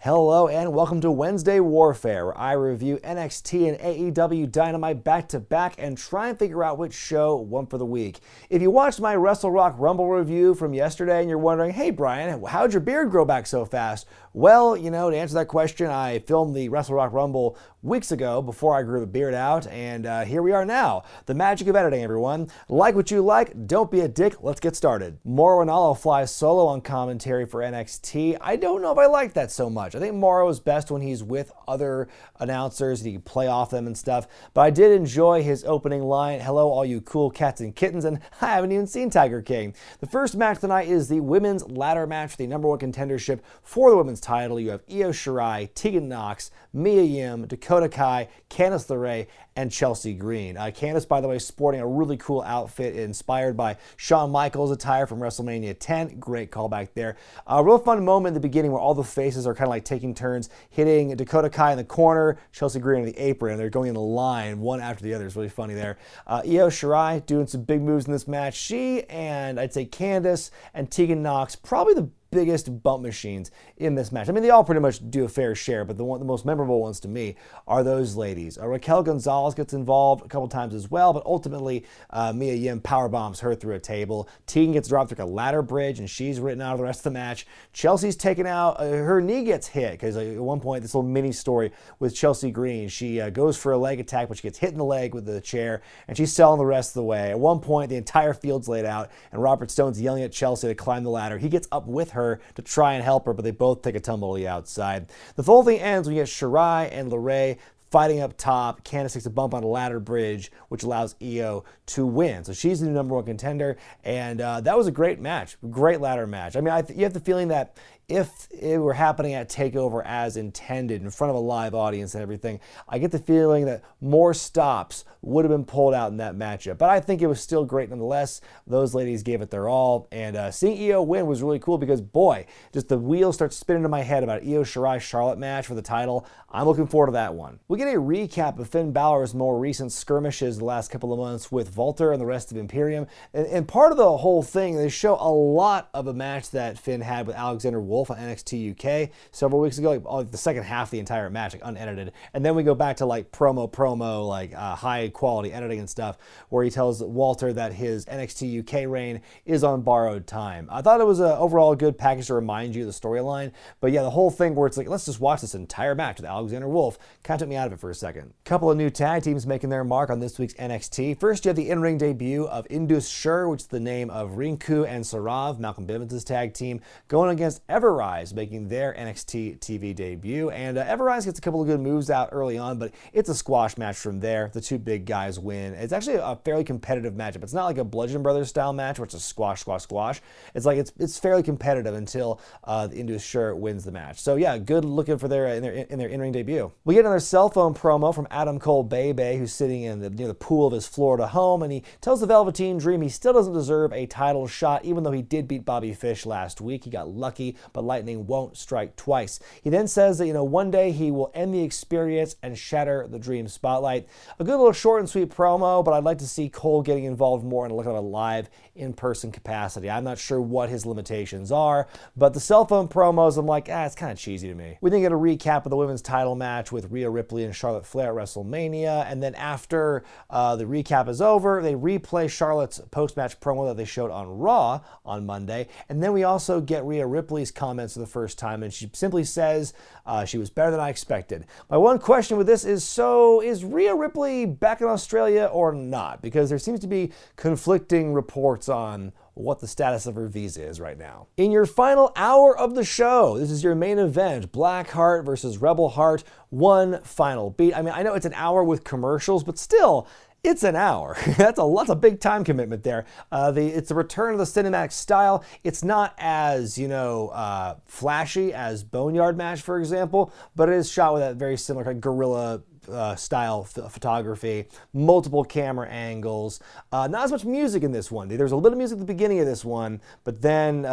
Hello and welcome to Wednesday Warfare, where I review NXT and AEW Dynamite back-to-back and try and figure out which show won for the week. If you watched my Wrestle Rock Rumble review from yesterday and you're wondering, hey Brian, how'd your beard grow back so fast? Well, to answer that question, I filmed the Wrestle Rock Rumble weeks ago before I grew the beard out, and here we are now. The magic of editing, everyone. Like what you like, don't be a dick, let's get started. Mauro Ranallo flies solo on commentary for NXT. I don't know if I like that so much. I think Mauro is best when he's with other announcers and he can play off them and stuff, but I did enjoy his opening line, hello all you cool cats and kittens, and I haven't even seen Tiger King. The first match tonight is the women's ladder match for the number one contendership for the women's title. You have Io Shirai, Tegan Nox, Mia Yim, Dakota Kai, Candice LeRae, and Chelsea Green. Candice, by the way, sporting a really cool outfit inspired by Shawn Michaels' attire from WrestleMania 10. Great callback there. A real fun moment in the beginning where all the faces are kind of like taking turns hitting Dakota Kai in the corner, Chelsea Green in the apron, and they're going in a line one after the other. It's really funny there. Io Shirai doing some big moves in this match. She and I'd say Candice and Tegan Nox, probably the biggest bump machines in this match. I mean, they all pretty much do a fair share, but the most memorable ones to me are those ladies. Raquel Gonzalez gets involved a couple times as well, but ultimately Mia Yim powerbombs her through a table. Tegan gets dropped through a ladder bridge, and she's written out of the rest of the match. Chelsea's taken out, her knee gets hit, because at one point, this little mini story with Chelsea Green, she goes for a leg attack, but she gets hit in the leg with the chair, and she's selling the rest of the way. At one point, the entire field's laid out, and Robert Stone's yelling at Chelsea to climb the ladder. He gets up with her to try and help her, but they both take a tumble to the outside. The whole thing ends when you get Shirai and LeRae fighting up top. Candice takes a bump on a ladder bridge, which allows Io to win. So she's the new number one contender, and that was a great match, great ladder match. I mean, you have the feeling that if it were happening at TakeOver as intended, in front of a live audience and everything, I get the feeling that more stops would have been pulled out in that matchup. But I think it was still great nonetheless. Those ladies gave it their all, and seeing Io win was really cool because, boy, just the wheels start spinning in my head about Io Shirai Charlotte match for the title. I'm looking forward to that one. We get a recap of Finn Balor's more recent skirmishes the last couple of months with Walter and the rest of Imperium. And part of the whole thing, they show a lot of a match that Finn had with Alexander Wolf on NXT UK several weeks ago, like the second half of the entire match, like unedited. And then we go back to like promo, like high quality editing and stuff, where he tells Walter that his NXT UK reign is on borrowed time. I thought it was overall a good package to remind you of the storyline. But yeah, the whole thing where it's like, let's just watch this entire match with Alexander Wolf, kind of took me out of it for a second. Couple of new tag teams making their mark on this week's NXT. First, you have the in-ring debut of Indus Sher, which is the name of Rinku and Sarav, Malcolm Bivens' tag team, going against Everrise, making their NXT TV debut. And Everrise gets a couple of good moves out early on, but it's a squash match from there. The two big guys win. It's actually a fairly competitive matchup. It's not like a Bludgeon Brothers style match where it's a squash. It's like it's fairly competitive until the Indus Sher wins the match. So yeah, good looking for their in-ring debut. We get another cell phone promo from Adam Cole Bebe, who's sitting in near the pool of his Florida home, and he tells the Velveteen Dream he still doesn't deserve a title shot, even though he did beat Bobby Fish last week. He got lucky, but lightning won't strike twice. He then says that, one day he will end the experience and shatter the Dream spotlight. A good little short and sweet promo, but I'd like to see Cole getting involved more in a live in-person capacity. I'm not sure what his limitations are, but the cell phone promos, I'm like, it's kind of cheesy to me. We then get a recap of the women's title match with Rhea Ripley and Charlotte Flair at WrestleMania, and then after the recap is over, they replay Charlotte's post-match promo that they showed on Raw on Monday, and then we also get Rhea Ripley's comments for the first time, and she simply says she was better than I expected. My one question with this is, so is Rhea Ripley back in Australia or not? Because there seems to be conflicting reports on what the status of her visa is right now. In your final hour of the show, this is your main event, Blackheart versus Rebel Heart, one final beat. I mean, I know it's an hour with commercials, but still, it's an hour. That's a big time commitment there. It's a return of the cinematic style. It's not as, flashy as Boneyard match, for example, but it is shot with that very similar kind of guerrilla style photography, multiple camera angles, not as much music in this one. There's a little music at the beginning of this one, but then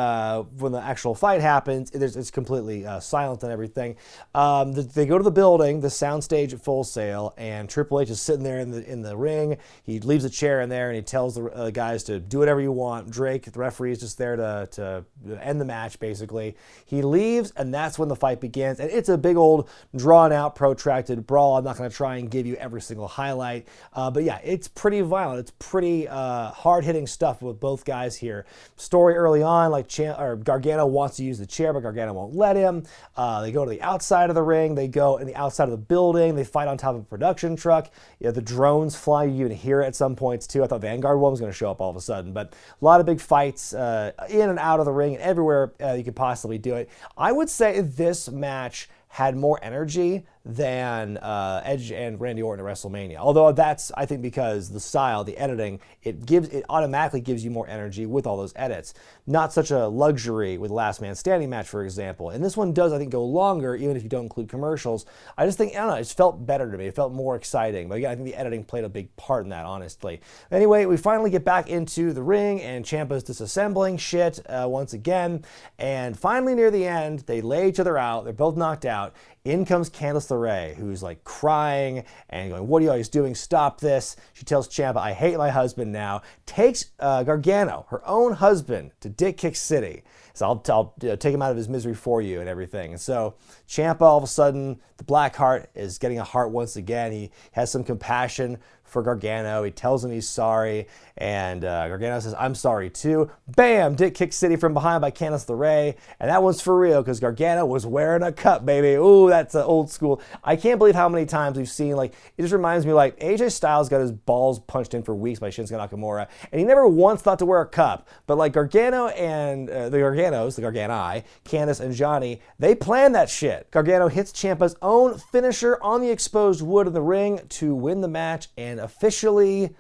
when the actual fight happens, it's completely silent and everything. They go to the building, the soundstage at Full Sail, and Triple H is sitting there in the ring, ring. He leaves a chair in there and he tells the guys to do whatever you want. Drake, the referee, is just there to end the match, basically. He leaves, and that's when the fight begins. And it's a big old drawn-out, protracted brawl. I'm not going to try and give you every single highlight. But yeah, it's pretty violent. It's pretty hard-hitting stuff with both guys here. Story early on, like Gargano wants to use the chair, but Gargano won't let him. They go to the outside of the ring. They go in the outside of the building. They fight on top of a production truck. You know, the drones fly. You even hear it at some points, too. I thought Vanguard one was going to show up all of a sudden. But a lot of big fights in and out of the ring and everywhere you could possibly do it. I would say this match had more energy than Edge and Randy Orton at WrestleMania. Although that's, I think, because the style, the editing, it automatically gives you more energy with all those edits. Not such a luxury with Last Man Standing match, for example. And this one does, I think, go longer, even if you don't include commercials. I just think, I don't know, it just felt better to me. It felt more exciting. But again, I think the editing played a big part in that, honestly. Anyway, we finally get back into the ring, and Ciampa's disassembling shit once again. And finally, near the end, they lay each other out. They're both knocked out. In comes Candice LeRae, who's like crying and going, "What are you always doing? Stop this." She tells Ciampa, "I hate my husband now." Takes Gargano, her own husband, to Dick Kick City. So I'll take him out of his misery for you and everything. And so Ciampa, all of a sudden, the Black Heart is getting a heart once again. He has some compassion for Gargano. He tells him he's sorry, and Gargano says, "I'm sorry too." Bam! Dick Kick City from behind by Candice LeRae, and that one's for real because Gargano was wearing a cup, baby. Ooh, that's old school. I can't believe how many times we've seen, like, it just reminds me, like, AJ Styles got his balls punched in for weeks by Shinsuke Nakamura, and he never once thought to wear a cup. But like Gargano and the Gargani, Candice and Johnny, they planned that shit. Gargano hits Ciampa's own finisher on the exposed wood in the ring to win the match and officially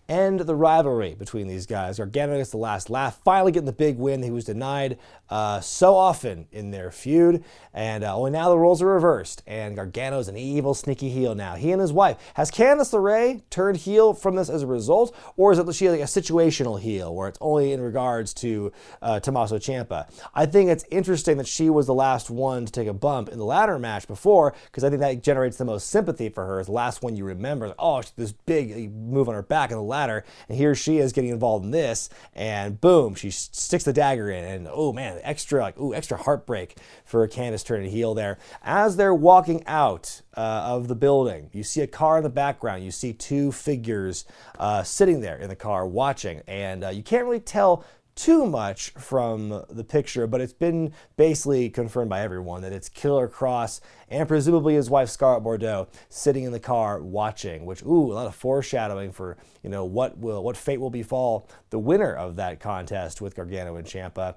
end the rivalry between these guys. Gargano gets the last laugh, finally getting the big win he was denied so often in their feud. And only now the roles are reversed, and Gargano's an evil, sneaky heel now. He and his wife. Has Candice LeRae turned heel from this as a result, or is it she like a situational heel where it's only in regards to Tommaso Ciampa? I think it's interesting that she was the last one to take a bump in the ladder match before, because I think that generates the most sympathy for her. As the last one you remember, like, oh, this big move on her back in the ladder, and here she is getting involved in this, and boom, she sticks the dagger in, and oh man, extra heartbreak for Candice turning heel there. As they're walking out of the building, you see a car in the background. You see two figures sitting there in the car watching, and you can't really tell too much from the picture, but it's been basically confirmed by everyone that it's Killer Cross and presumably his wife Scarlett Bordeaux sitting in the car watching, which, ooh, a lot of foreshadowing for, you know, what fate will befall the winner of that contest with Gargano and Ciampa.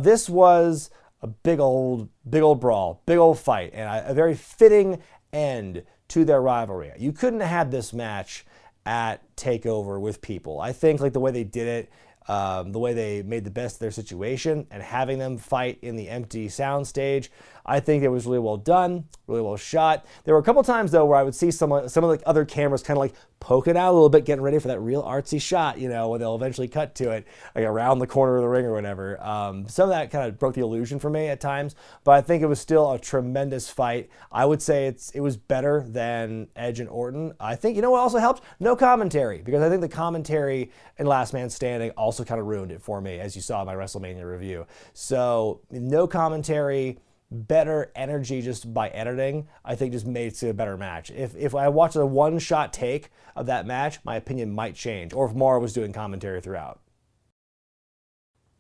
This was a big old brawl, big old fight, and a very fitting end to their rivalry. You couldn't have had this match at TakeOver with people. I think like the way they did it, the way they made the best of their situation and having them fight in the empty soundstage, I think it was really well done, really well shot. There were a couple times, though, where I would see some of the other cameras kind of like poking out a little bit, getting ready for that real artsy shot, you know, when they'll eventually cut to it, like around the corner of the ring or whatever. Some of that kind of broke the illusion for me at times, but I think it was still a tremendous fight. I would say it was better than Edge and Orton. I think, you know what also helped? No commentary, because I think the commentary in Last Man Standing also kind of ruined it for me, as you saw in my WrestleMania review. So, no commentary, better energy just by editing, I think just made it a better match. If I watched a one-shot take of that match, my opinion might change, or if Mara was doing commentary throughout.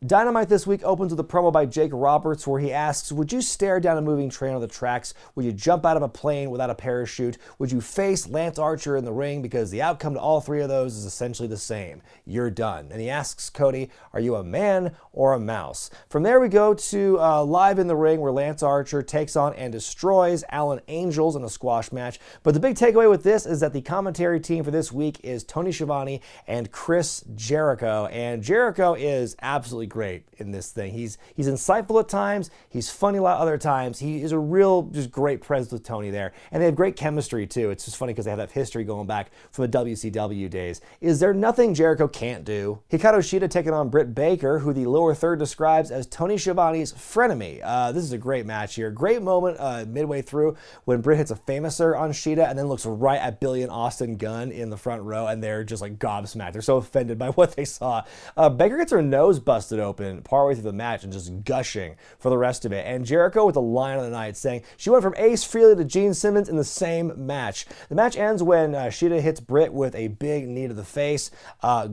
Dynamite this week opens with a promo by Jake Roberts where he asks, would you stare down a moving train on the tracks? Would you jump out of a plane without a parachute? Would you face Lance Archer in the ring? Because the outcome to all three of those is essentially the same. You're done. And he asks Cody, are you a man or a mouse? From there we go to Live in the Ring where Lance Archer takes on and destroys Alan Angels in a squash match. But the big takeaway with this is that the commentary team for this week is Tony Schiavone and Chris Jericho. And Jericho is absolutely really great in this thing. He's insightful at times, he's funny a lot other times. He is a real, just great presence with Tony there. And they have great chemistry too. It's just funny because they have that history going back from the WCW days. Is there nothing Jericho can't do? Hikaru Shida taking on Britt Baker, who the lower third describes as Tony Schiavone's frenemy. This is a great match here. Great moment midway through when Britt hits a famouser on Shida and then looks right at Billy and Austin Gunn in the front row, and they're just like gobsmacked. They're so offended by what they saw. Baker gets her nose busted open partway through the match and just gushing for the rest of it. And Jericho with the line of the night saying she went from Ace Frehley to Gene Simmons in the same match. The match ends when Shida hits Britt with a big knee to the face.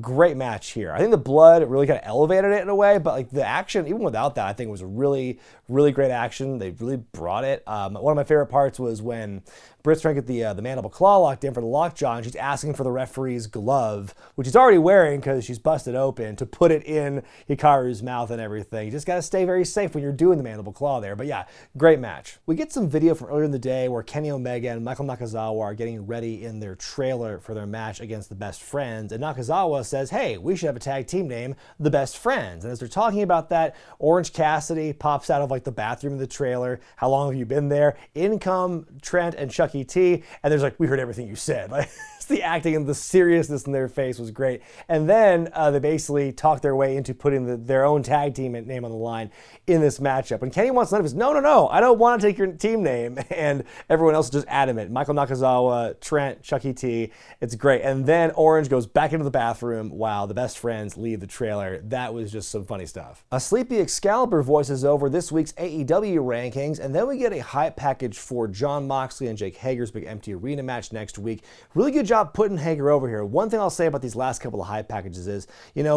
Great match here. I think the blood really kind of elevated it in a way, but like the action, even without that, I think it was a really, really great action. They really brought it. One of my favorite parts was when Britt's trying to get the mandible claw locked in for the lockjaw, and she's asking for the referee's glove, which he's already wearing because she's busted open, to put it in Hikaru's mouth and everything. You just got to stay very safe when you're doing the mandible claw there. But yeah, great match. We get some video from earlier in the day where Kenny Omega and Michael Nakazawa are getting ready in their trailer for their match against the Best Friends, and Nakazawa says, hey, we should have a tag team name, the Best Friends. And as they're talking about that, Orange Cassidy pops out of like the bathroom in the trailer. How long have you been there? In come Trent and Chucky T, and there's like, we heard everything you said. Like, the acting and the seriousness in their face was great. And then they basically talk their way into putting their own tag team name on the line in this matchup. And Kenny wants none of his, no, I don't want to take your team name. And everyone else is just adamant. Michael Nakazawa, Trent, Chucky T. It's great. And then Orange goes back into the bathroom while the Best Friends leave the trailer. That was just some funny stuff. A sleepy Excalibur voices over this week's AEW rankings, and then we get a hype package for Jon Moxley and Jake Hager's big empty arena match next week. Really good job putting Hager over here. One thing I'll say about these last couple of hype packages is,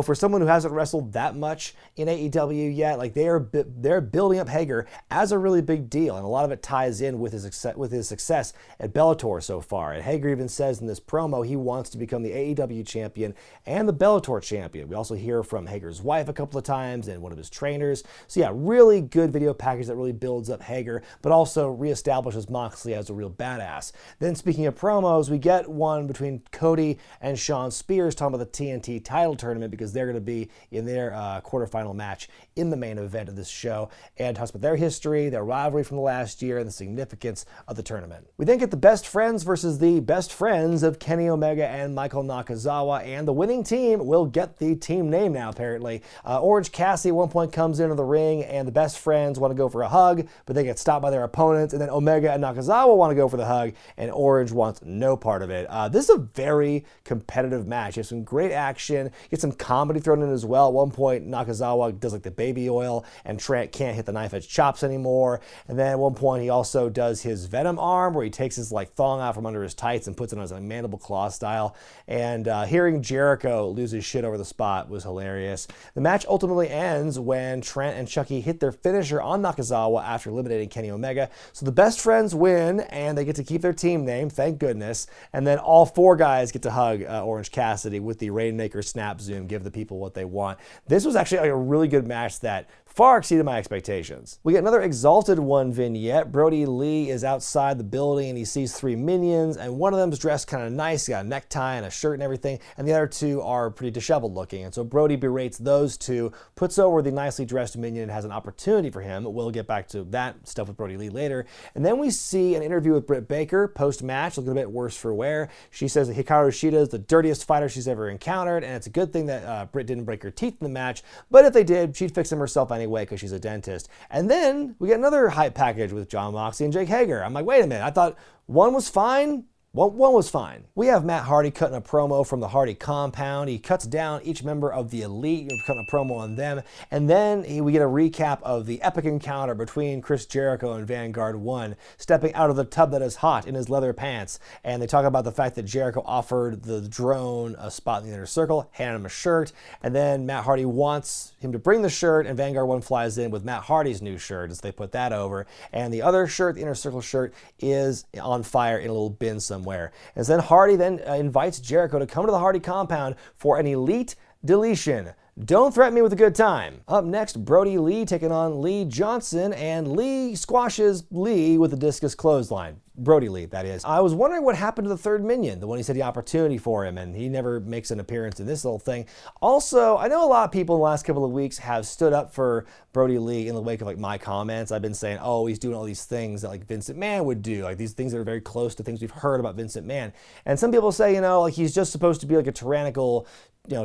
for someone who hasn't wrestled that much in AEW yet, like they're building up Hager as a really big deal, and a lot of it ties in with his success at Bellator so far. And Hager even says in this promo he wants to become the AEW champion and the Bellator champion. We also hear from Hager's wife a couple of times and one of his trainers. So yeah, really good video package that really builds up Hager, but also reestablishes Moxley as a real badass. Then speaking of promos, we get one between Cody and Shawn Spears talking about the TNT Title Tournament because they're going to be in their quarterfinal match in the main event of this show, and talks about their history, their rivalry from the last year, and the significance of the tournament. We then get the Best Friends versus the Best Friends of Kenny Omega and Michael Nakazawa, and the winning team will get the team name now, apparently. Orange Cassidy at one point comes into the ring, and the Best Friends want to go for a hug, but they get stopped by their opponents, and then Omega and Nakazawa want to go for the hug, and Orange wants no part of it. This is a very competitive match. You have some great action, get some comedy thrown in as well. At one point, Nakazawa does like the baby oil, and Trent can't hit the knife edge chops anymore. And then at one point, he also does his Venom arm, where he takes his like thong out from under his tights and puts it on his like, mandible claw style. And hearing Jericho lose his shit over the spot was hilarious. The match ultimately ends when Trent and Chucky hit their finisher on Nakazawa after eliminating Kenny Omega. So the Best Friends win, and they get to keep their team name, thank goodness. And then all four guys get to hug Orange Cassidy with the Rainmaker snap zoom, give the people what they want. This was actually a really good match that far exceeded my expectations. We get another Exalted One vignette. Brody Lee is outside the building and he sees three minions, and one of them's dressed kind of nice. He got a necktie and a shirt and everything, and the other two are pretty disheveled looking. And so Brody berates those two, puts over the nicely dressed minion, and has an opportunity for him. We'll get back to that stuff with Brody Lee later. And then we see an interview with Britt Baker post-match, looking a bit worse for wear. She says that Hikaru Shida is the dirtiest fighter she's ever encountered, and it's a good thing that Britt didn't break her teeth in the match, but if they did, she'd fix them herself anyway because she's a dentist. And then we get another hype package with Jon Moxley and Jake Hager. I'm like, wait a minute, I thought one was fine. One was fine. We have Matt Hardy cutting a promo from the Hardy compound. He cuts down each member of the Elite, cutting a promo on them. And then we get a recap of the epic encounter between Chris Jericho and Vanguard 1, stepping out of the tub that is hot in his leather pants. And they talk about the fact that Jericho offered the drone a spot in the inner circle, handed him a shirt. And then Matt Hardy wants him to bring the shirt, and Vanguard 1 flies in with Matt Hardy's new shirt as they put that over. And the other shirt, the inner circle shirt, is on fire in a little bin somewhere. And then Hardy invites Jericho to come to the Hardy compound for an Elite deletion. Don't threaten me with a good time. Up next, Brody Lee taking on Lee Johnson, and Lee squashes Lee with a discus clothesline. Brody Lee, that is. I was wondering what happened to the third minion, the one he said the opportunity for him, and he never makes an appearance in this little thing. Also, I know a lot of people in the last couple of weeks have stood up for Brody Lee in the wake of like my comments. I've been saying, oh, he's doing all these things that like Vince McMahon would do, like these things that are very close to things we've heard about Vince McMahon. And some people say, like he's just supposed to be like a tyrannical,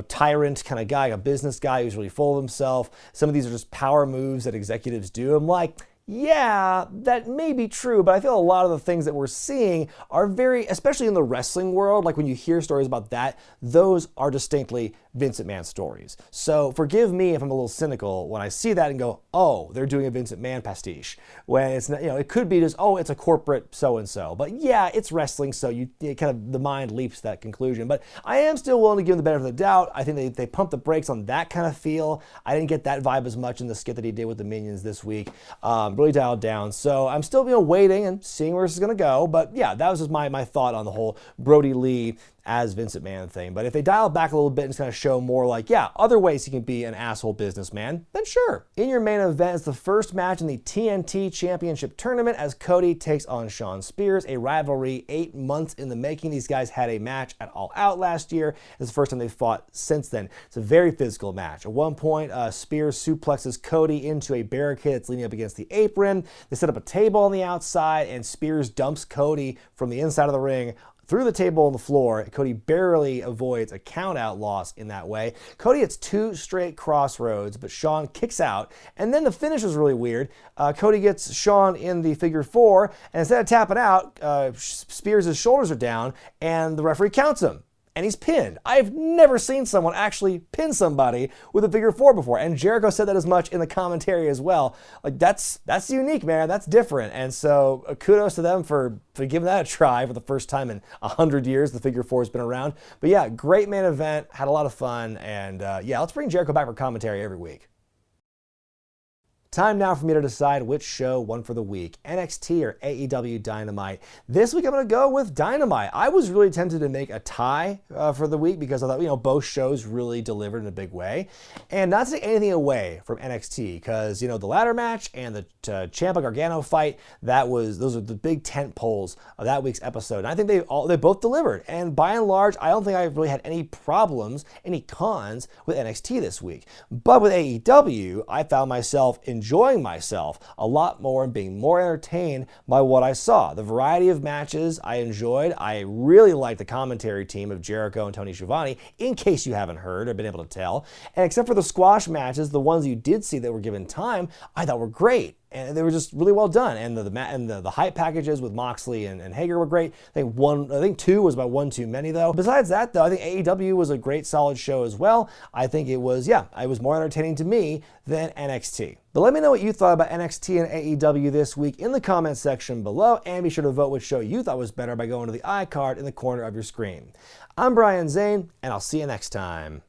tyrant kind of guy, a business guy who's really full of himself. Some of these are just power moves that executives do. I'm like, yeah, that may be true, but I feel a lot of the things that we're seeing are very, especially in the wrestling world, like when you hear stories about that, those are distinctly Vince McMahon stories. So forgive me if I'm a little cynical when I see that and go, oh, they're doing a Vince McMahon pastiche. When it's not, it could be just, oh, it's a corporate so-and-so. But yeah, it's wrestling, so the mind leaps to that conclusion. But I am still willing to give them the benefit of the doubt. I think they pumped the brakes on that kind of feel. I didn't get that vibe as much in the skit that he did with the Minions this week. Really dialed down. So I'm still waiting and seeing where this is going to go. But yeah, that was just my thought on the whole Brody Lee as Vince McMahon thing. But if they dial it back a little bit and kind of show more like, yeah, other ways he can be an asshole businessman, then sure. In your main event is the first match in the TNT Championship Tournament as Cody takes on Shawn Spears, a rivalry 8 months in the making. These guys had a match at All Out last year. It's the first time they've fought since then. It's a very physical match. At one point, Spears suplexes Cody into a barricade that's leaning up against the apron. They set up a table on the outside, and Spears dumps Cody from the inside of the ring through the table on the floor. Cody barely avoids a count-out loss in that way. Cody hits 2 straight crossroads, but Shawn kicks out. And then the finish was really weird. Cody gets Shawn in the figure 4, and instead of tapping out, Spears' shoulders are down, and the referee counts him. And he's pinned. I've never seen someone actually pin somebody with a figure 4 before. And Jericho said that as much in the commentary as well. Like, that's unique, man. That's different. And so kudos to them for giving that a try for the first time in 100 years. The figure 4 has been around. But yeah, great main event. Had a lot of fun. And yeah, let's bring Jericho back for commentary every week. Time now for me to decide which show won for the week, NXT or AEW Dynamite. This week I'm going to go with Dynamite. I was really tempted to make a tie for the week because I thought, both shows really delivered in a big way. And not to take anything away from NXT because, the ladder match and the Ciampa Gargano fight, those are the big tent poles of that week's episode. And I think they both delivered. And by and large, I don't think I really had any problems, any cons with NXT this week. But with AEW, I found myself enjoying myself a lot more and being more entertained by what I saw. The variety of matches I enjoyed. I really liked the commentary team of Jericho and Tony Schiavone, in case you haven't heard or been able to tell. And except for the squash matches, the ones you did see that were given time, I thought were great. And they were just really well done. And the hype packages with Moxley and Hager were great. I think 2 was about 1 too many though. Besides that though, I think AEW was a great solid show as well. I think it was more entertaining to me than NXT. But let me know what you thought about NXT and AEW this week in the comments section below, and be sure to vote which show you thought was better by going to the iCard in the corner of your screen. I'm Brian Zane, and I'll see you next time.